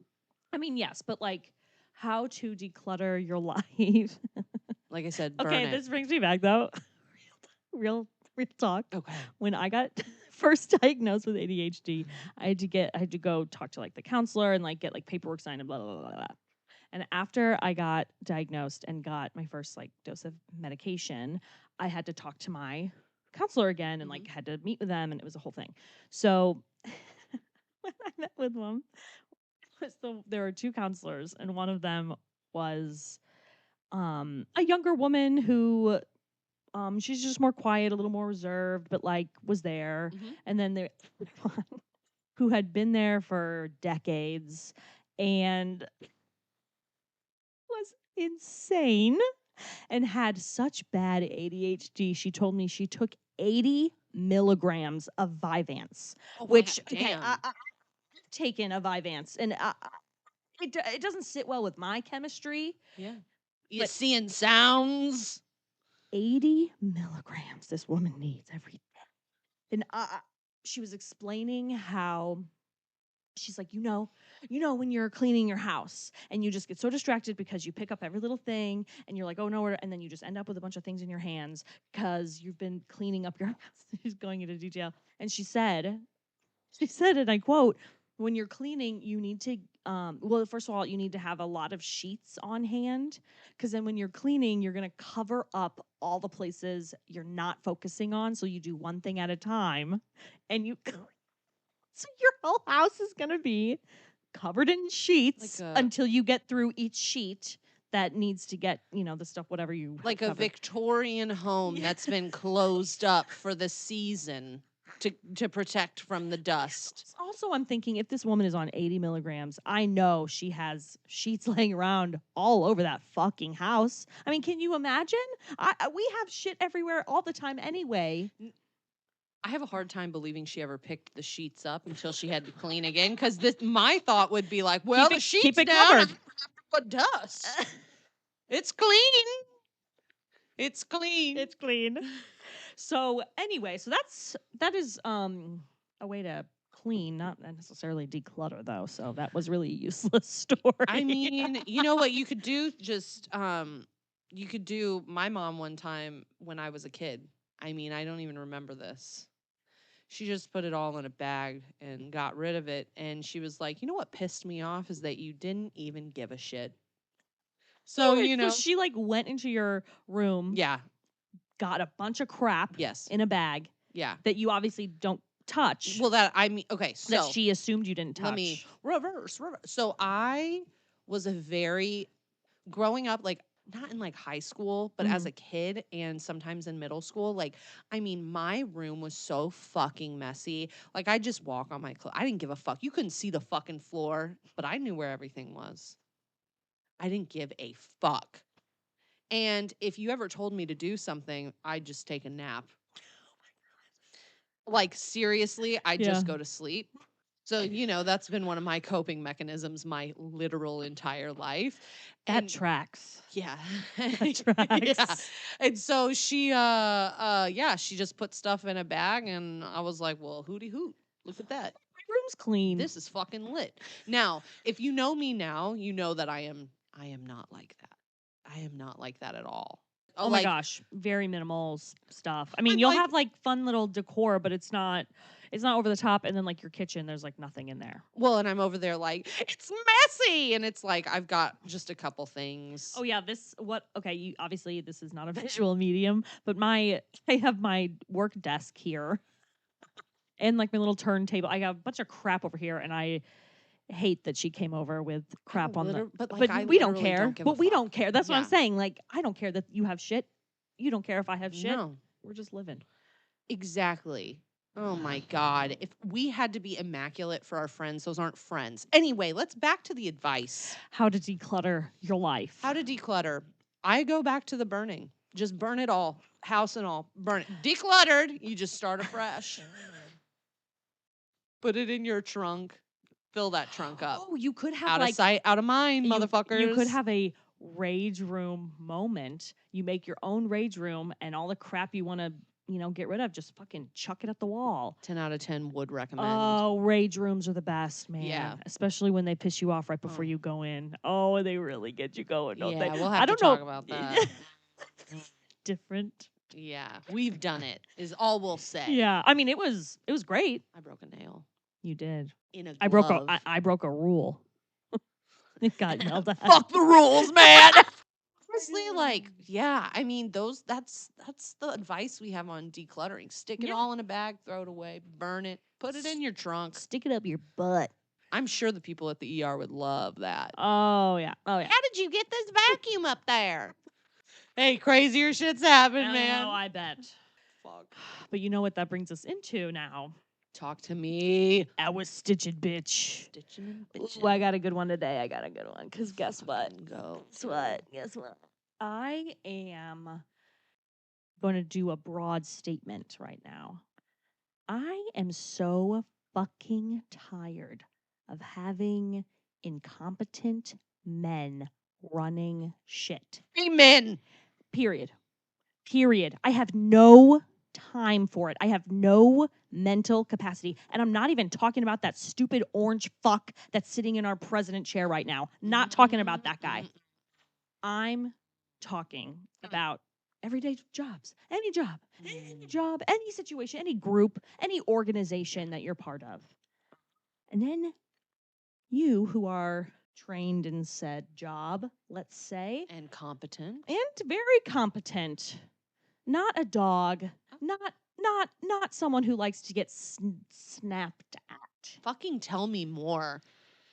I mean, yes, but like, how to declutter your life? Like I said, burn it. This brings me back though. Real talk. Okay. When I got first diagnosed with ADHD, I had to go talk to like the counselor and like get like paperwork signed and blah blah blah blah. And after I got diagnosed and got my first like dose of medication, I had to talk to my counselor again and like had to meet with them, and it was a whole thing. So when I met with them, there were two counselors, and one of them was a younger woman who she's just more quiet, a little more reserved, but like was there. And then there one who had been there for decades and was insane and had such bad ADHD. She told me she took 80 milligrams of Vyvanse, which I've taken a Vyvanse, and it doesn't sit well with my chemistry. Yeah, you seeing sounds. 80 milligrams this woman needs every day, and she was explaining how. She's like, you know, when you're cleaning your house and you just get so distracted because you pick up every little thing and you're like, oh no, and then you just end up with a bunch of things in your hands because you've been cleaning up your house. She's going into detail. And she said, and I quote, when you're cleaning, you need to, well, first of all, you need to have a lot of sheets on hand because then when you're cleaning, you're going to cover up all the places you're not focusing on. So you do one thing at a time and you so your whole house is going to be covered in sheets until you get through each sheet that needs to get, the stuff, whatever you like a covered. Victorian home that's been closed up for the season to protect from the dust. Also, I'm thinking if this woman is on 80 milligrams, I know she has sheets laying around all over that fucking house. I mean, can you imagine? We have shit everywhere all the time anyway. I have a hard time believing she ever picked the sheets up until she had to clean again. Because my thought would be like, well, the sheets keep it down, covered. but dust. It's clean. It's clean. It's clean. So anyway, so that is a way to clean, not necessarily declutter though. So that was really a useless story. I mean, you know what you could do? Just you could do my mom one time when I was a kid. I mean, I don't even remember this. She just put it all in a bag and got rid of it. And she was like, you know what pissed me off is that you didn't even give a shit. So, you know. So she like went into your room, Yeah. got a bunch of crap Yes. in a bag Yeah. that you obviously don't touch. Well, that, I mean, okay. So that she assumed you didn't touch. let me reverse. So I was growing up, like, not in like high school, but as a kid and sometimes in middle school, like, I mean, my room was so fucking messy. Like, I just walk on my clothes. I didn't give a fuck. You couldn't see the fucking floor, but I knew where everything was. I didn't give a fuck. And if you ever told me to do something, I'd just take a nap. Like, seriously, I'd just go to sleep. So, you know, that's been one of my coping mechanisms my literal entire life. That tracks. Yeah. That Yeah. tracks. And so she she just put stuff in a bag and I was like, well, hooty hoot. Look at that. My room's clean. This is fucking lit. Now, if you know me now, you know that I am not like that. I am not like that at all. Oh my gosh, very minimal stuff. I mean, I'm you'll like- have like fun little decor, but it's not over the top. And then like your kitchen, there's like nothing in there. Well, and I'm over there like, it's messy. And it's like, I've got just a couple things. Oh yeah, okay, obviously this is not a visual medium, but I have my work desk here and like my little turntable. I got a bunch of crap over here and I hate that she came over with crap on the But, like, but I we don't literally care. give a But we fuck. don't care. That's what I'm Yeah. saying. Like, I don't care that you have shit. You don't care if I have shit. No. We're just living. Exactly. Oh my God. If we had to be immaculate for our friends, those aren't friends. Anyway, let's back to the advice. How to declutter your life. How to declutter. I go back to the burning. Just burn it all. House and all. Burn it. Decluttered. You just start afresh. Put it in your trunk. Fill that trunk up. Oh, you could have Out like of sight, out of mind, motherfuckers. You could have a rage room moment. You make your own rage room and all the crap you want to, get rid of, just fucking chuck it at the wall. 10 out of 10 would recommend. Oh, rage rooms are the best, man. Yeah. Especially when they piss you off right before Oh. you go in. Oh, they really get you going, don't Yeah, they? we'll have I to don't talk know. about that. Different. Yeah, we've done it, is all we'll say. Yeah. I mean, it was great. I broke a nail. You did. In a glove. I broke a rule. It got yelled at. Fuck the rules, man. Honestly, like, yeah, I mean, that's the advice we have on decluttering. Stick it Yeah. all in a bag, throw it away, burn it, put it in your trunk. Stick it up your butt. I'm sure the people at the ER would love that. Oh yeah. Oh yeah. How did you get this vacuum up there? Hey, crazier shit's happened, man. Oh, I bet. Fuck. But you know what that brings us into now? Talk to me. Our stitching bitch. Stitching and Ooh, bitching. I got a good one today. I got a good one. Because guess what? Fucking Go. Guess what? I am going to do a broad statement right now. I am so fucking tired of having incompetent men running shit. Amen. Period. I have no time for it. I have no mental capacity. And I'm not even talking about that stupid orange fuck that's sitting in our president chair right now. Not talking about that guy. I'm talking about everyday jobs. Any job, any situation, any group, any organization that you're part of. And then you who are trained in said job, let's say, And competent. and very competent. Not a dog, not someone who likes to get snapped at. Fucking tell me more.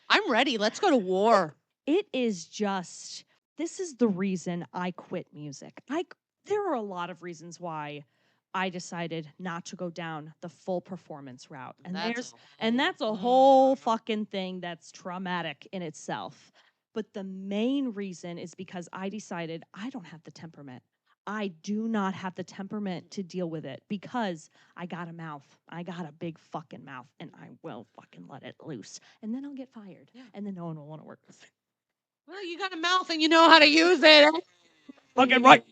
I'm ready. Let's go to war. It is just, this is the reason I quit music. There are a lot of reasons why I decided not to go down the full performance route. And that's a whole fucking thing that's traumatic in itself. But the main reason is because I decided I don't have the temperament. I do not have the temperament to deal with it because I got a mouth. I got a big fucking mouth and I will fucking let it loose. And then I'll get fired. Yeah. And then no one will want to work with me. Well, you got a mouth and you know how to use it. Fucking right.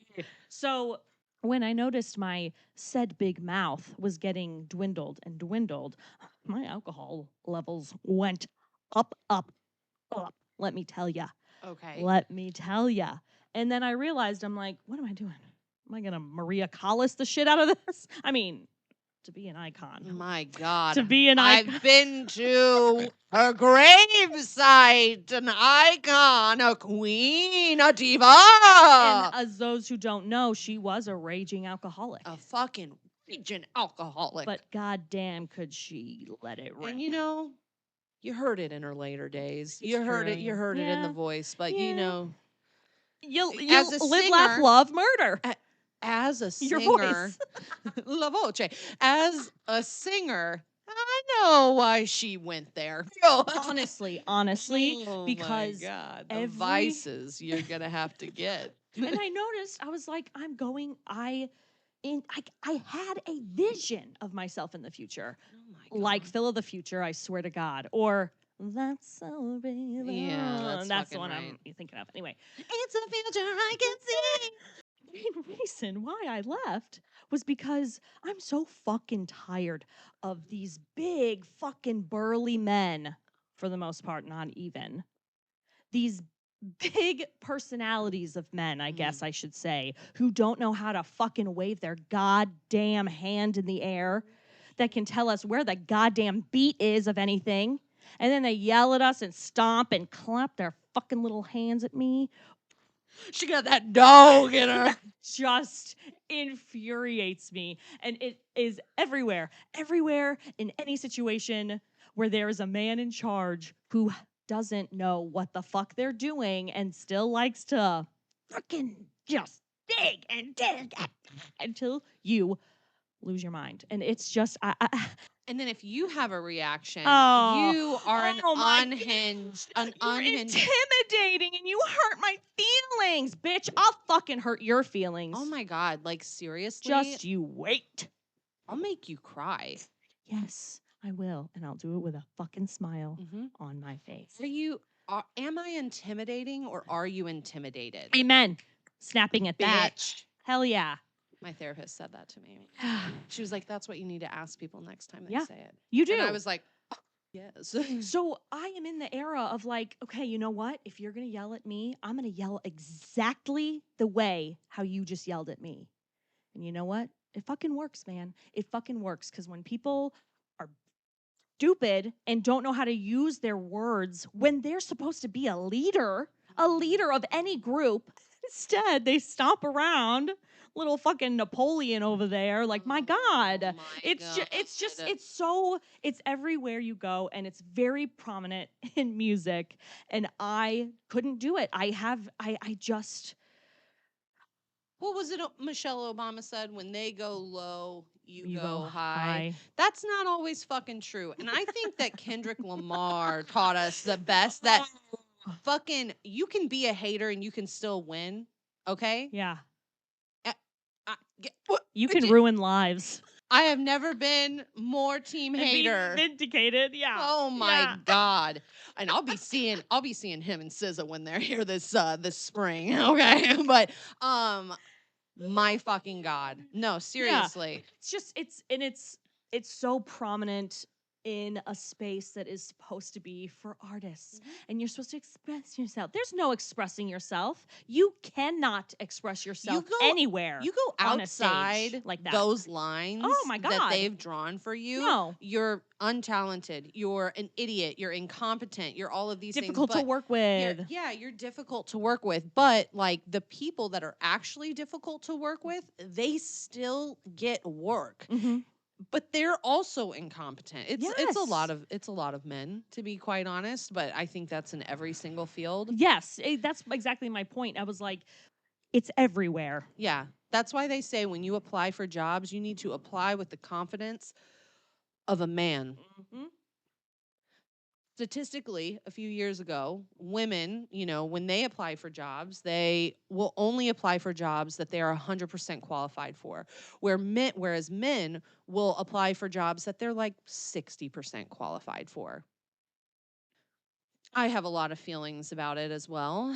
So when I noticed my said big mouth was getting dwindled and dwindled, my alcohol levels went up, up, up. Let me tell ya. Okay. Let me tell ya. And then I realized, I'm like, what am I doing? Am I gonna Maria Callas the shit out of this? I mean, to be an icon. My God. To be an icon. I've been to her gravesite, an icon, a queen, a diva. And as those who don't know, she was a raging alcoholic. A fucking raging alcoholic. But goddamn, could she let it rip? And you know, you heard it in her later days. It's You heard true. it. You heard it in the Yeah. voice. But Yeah. you know, You'll as a live, laugh, singer- love, murder. as a Your singer, voice. La Voce, as a singer, I know why she went there. honestly, Oh because my God, the every- vices you're gonna have to get. and I noticed, I was like, I had a vision of myself in the future. Oh my God. Like Phil of the Future, I swear to God. Or that's so baby. Yeah, that's the fucking one right. I'm thinking of. Anyway, It's a future I can see. the main reason why I left was because I'm so fucking tired of these big fucking burly men, for the most part, not even. These big personalities of men, I guess I should say, who don't know how to fucking wave their goddamn hand in the air, that can tell us where the goddamn beat is of anything. And then they yell at us and stomp and clap their fucking little hands at me. She got that dog in her. Just infuriates me. And it is everywhere in any situation where there is a man in charge who doesn't know what the fuck they're doing and still likes to fucking just dig and dig until you lose your mind. And it's just, And then if you have a reaction, Oh. you are an Oh my unhinged, an you're unhinged. intimidating and you hurt my feelings, bitch. I'll fucking hurt your feelings. Oh my God, like seriously, Just you wait. I'll make you cry. Yes, I will. And I'll do it with a fucking smile Mm-hmm. on my face. Am I intimidating or are you intimidated? Amen. Snapping at that. Bitch. Hell yeah. My therapist said that to me. She was like, that's what you need to ask people next time they Yeah, say it. You do. And I was like, oh, yes. So I am in the era of like, okay, you know what? If you're going to yell at me, I'm going to yell exactly the way how you just yelled at me. And you know what? It fucking works, man. It fucking works. Because when people are stupid and don't know how to use their words when they're supposed to be a leader of any group, instead they stomp around little fucking Napoleon over there. Like, my God. Oh my It's everywhere you go, and it's very prominent in music. And I couldn't do it. I just. What was it Michelle Obama said? When they go low, you go high. high. That's not always fucking true. And I think that Kendrick Lamar taught us the best that fucking you can be a hater and you can still win. Okay? Yeah. What? You can ruin lives. I have never been more team And be hater. vindicated. Yeah. Oh my Yeah. God. And I'll be seeing him and SZA when they're here this spring. Okay. But my fucking God. No, seriously. It's just it's so prominent in a space that is supposed to be for artists. And you're supposed to express yourself. There's no expressing yourself. You cannot express yourself anywhere. You go on a stage outside like that. those lines Oh my that God. they've drawn for you. No. You're untalented. You're an idiot. You're incompetent. You're all of these Difficult things. to work with. You're difficult to work with. But like the people that are actually difficult to work with, they still get work. Mm-hmm. But they're also incompetent. It's Yes. a lot of men, to be quite honest, but I think that's in every single field. Yes, that's exactly my point. I was like, it's everywhere. Yeah. That's why they say when you apply for jobs, you need to apply with the confidence of a man. Mm-hmm. Statistically, a few years ago, women, when they apply for jobs, they will only apply for jobs that they are 100% qualified for. Whereas men will apply for jobs that they're like 60% qualified for. I have a lot of feelings about it as well.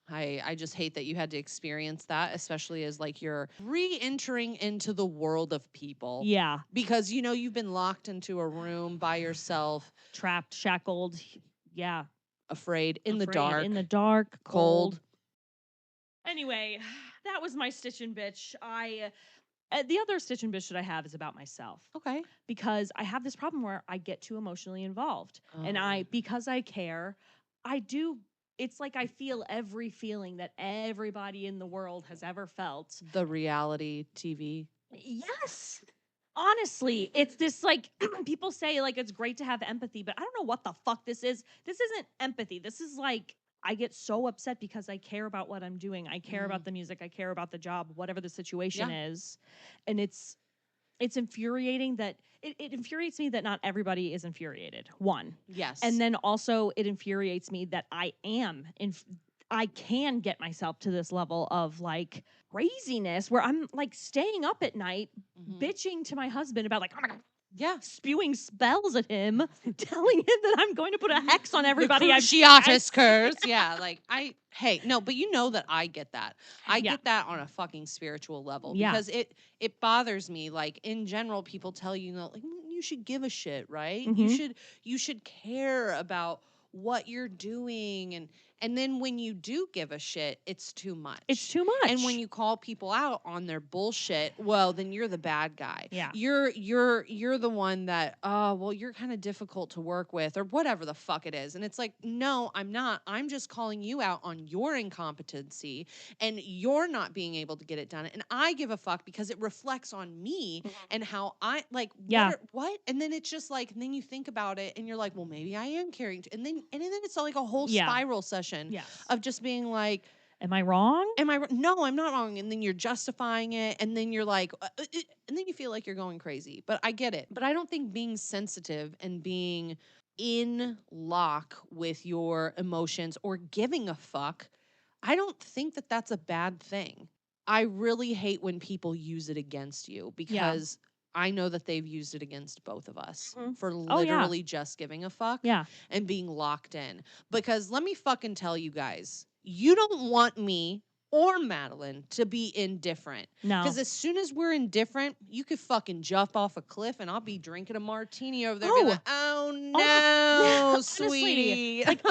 I just hate that you had to experience that, especially as like you're re-entering into the world of people. Yeah. Because you know you've been locked into a room by yourself, Trapped, shackled. Yeah. afraid, in the Afraid, dark, in the dark, cold. Anyway, that was my stitch and bitch. The other stitch and bitch that I have is about myself. Okay. Because I have this problem where I get too emotionally involved. And because I care, I do. It's like I feel every feeling that everybody in the world has ever felt. The reality TV. Yes. Honestly, it's this like people say like it's great to have empathy, but I don't know what the fuck this is. This isn't empathy. This is like I get so upset because I care about what I'm doing. I care about the music. I care about the job, whatever the situation is. And it's infuriating that it infuriates me that not everybody is infuriated. One. Yes. And then also it infuriates me that I can get myself to this level of like craziness where I'm like staying up at night bitching to my husband about like, oh my God, spewing spells at him, telling him that I'm going to put a hex on everybody. Cruciatus curse. Yeah, like no, but you know that I get that. I get that on a fucking spiritual level because it bothers me. Like in general, people tell you that like you should give a shit, right? You should care about what you're doing and then when you do give a shit, it's too much. It's too much. And when you call people out on their bullshit, well, then you're the bad guy. Yeah. You're the one that, oh, well, you're kind of difficult to work with or whatever the fuck it is. And it's like, no, I'm not. I'm just calling you out on your incompetency and you're not being able to get it done. And I give a fuck because it reflects on me and how I like what? And then it's just like, and then you think about it and you're like, well, maybe I am caring. And then it's like a whole spiral session of just being like, am I wrong? No, I'm not wrong. And then you're justifying it. And then you're like, and then you feel like you're going crazy. But I get it. But I don't think being sensitive and being in lock with your emotions or giving a fuck, I don't think that that's a bad thing. I really hate when people use it against you because I know that they've used it against both of us for literally just giving a fuck and being locked in. Because let me fucking tell you guys, you don't want me or Madeline to be indifferent. No. Because as soon as we're indifferent, you could fucking jump off a cliff and I'll be drinking a martini over there. Being like, oh no, sweetie. Honestly, like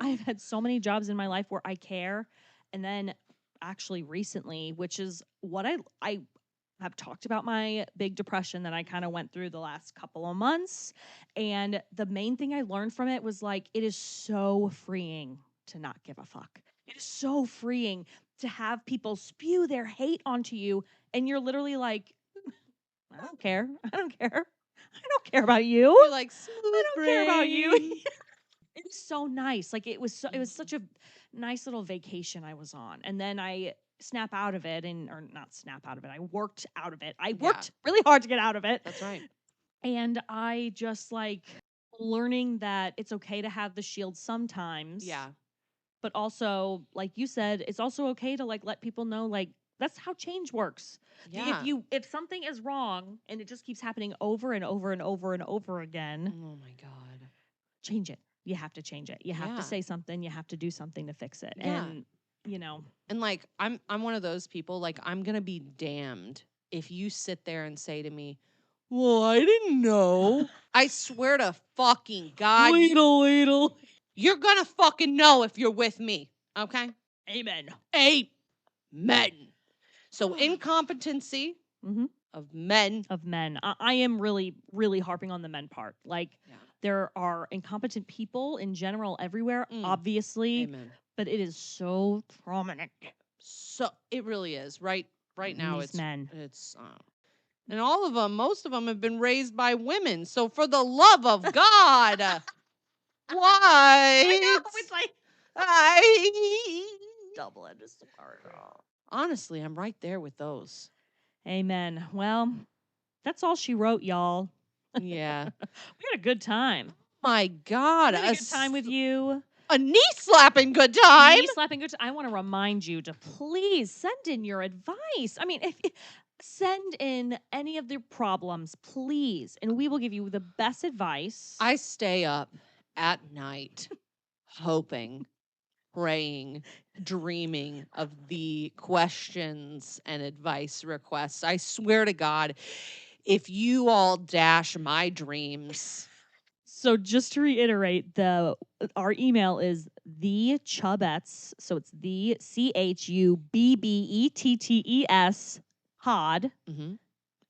I've had so many jobs in my life where I care. And then actually recently, which is what I have talked about my big depression that I kind of went through the last couple of months. And the main thing I learned from it was like, it is so freeing to not give a fuck. It is so freeing to have people spew their hate onto you. And you're literally like, I don't care. I don't care. I don't care about you. You're like, I don't care about you. It's so nice. Like it was such a nice little vacation I was on. And then I snap out of it or not snap out of it. I worked out of it. I worked really hard to get out of it. That's right. And I just like learning that it's okay to have the shield sometimes. Yeah. But also, like you said, it's also okay to like let people know like that's how change works. Yeah. If something is wrong and it just keeps happening over and over and over and over again. Oh my God. Change it. You have to change it. You have to say something. You have to do something to fix it. Yeah. And, you know. And like, I'm one of those people, like, I'm going to be damned if you sit there and say to me, well, I didn't know. I swear to fucking God. Ladle. You're going to fucking know if you're with me. Okay? Amen. Amen. So incompetency of men. I am really, really harping on the men part. Like, there are incompetent people in general everywhere, obviously. Amen. But it is so prominent. So it really is. Right now, These men. It's and all of them, most of them have been raised by women. So for the love of God, why? I know, it's like double-edged sword. Honestly, I'm right there with those. Amen. Well, that's all she wrote, y'all. Yeah. We had a good time. My God. We had a good time with you. A knee-slapping good time. Knee-slapping good time. I want to remind you to please send in your advice. I mean, if send in any of the problems, please, and we will give you the best advice. I stay up at night, hoping, praying, dreaming of the questions and advice requests. I swear to God, if you all dash my dreams, So just to reiterate, our email is the Chubettes. So it's the CHUBBETTES pod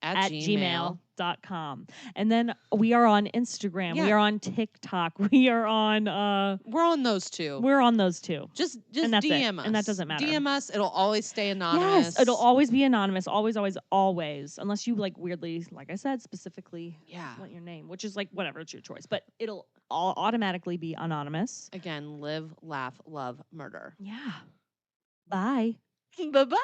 at at Gmail. gmail.com. And then we are on Instagram. We Yeah. are on TikTok. We are on We're on those two. we're on those two. Just And that's it. DM us. And that doesn't matter. DM us. It'll always stay anonymous. Yes, it'll always be anonymous. Always, always, always. Unless you like weirdly, like I said, specifically want your name, which is like whatever, it's your choice. But it'll all automatically be anonymous. Again, live, laugh, love, murder. Yeah. Bye. Bye-bye.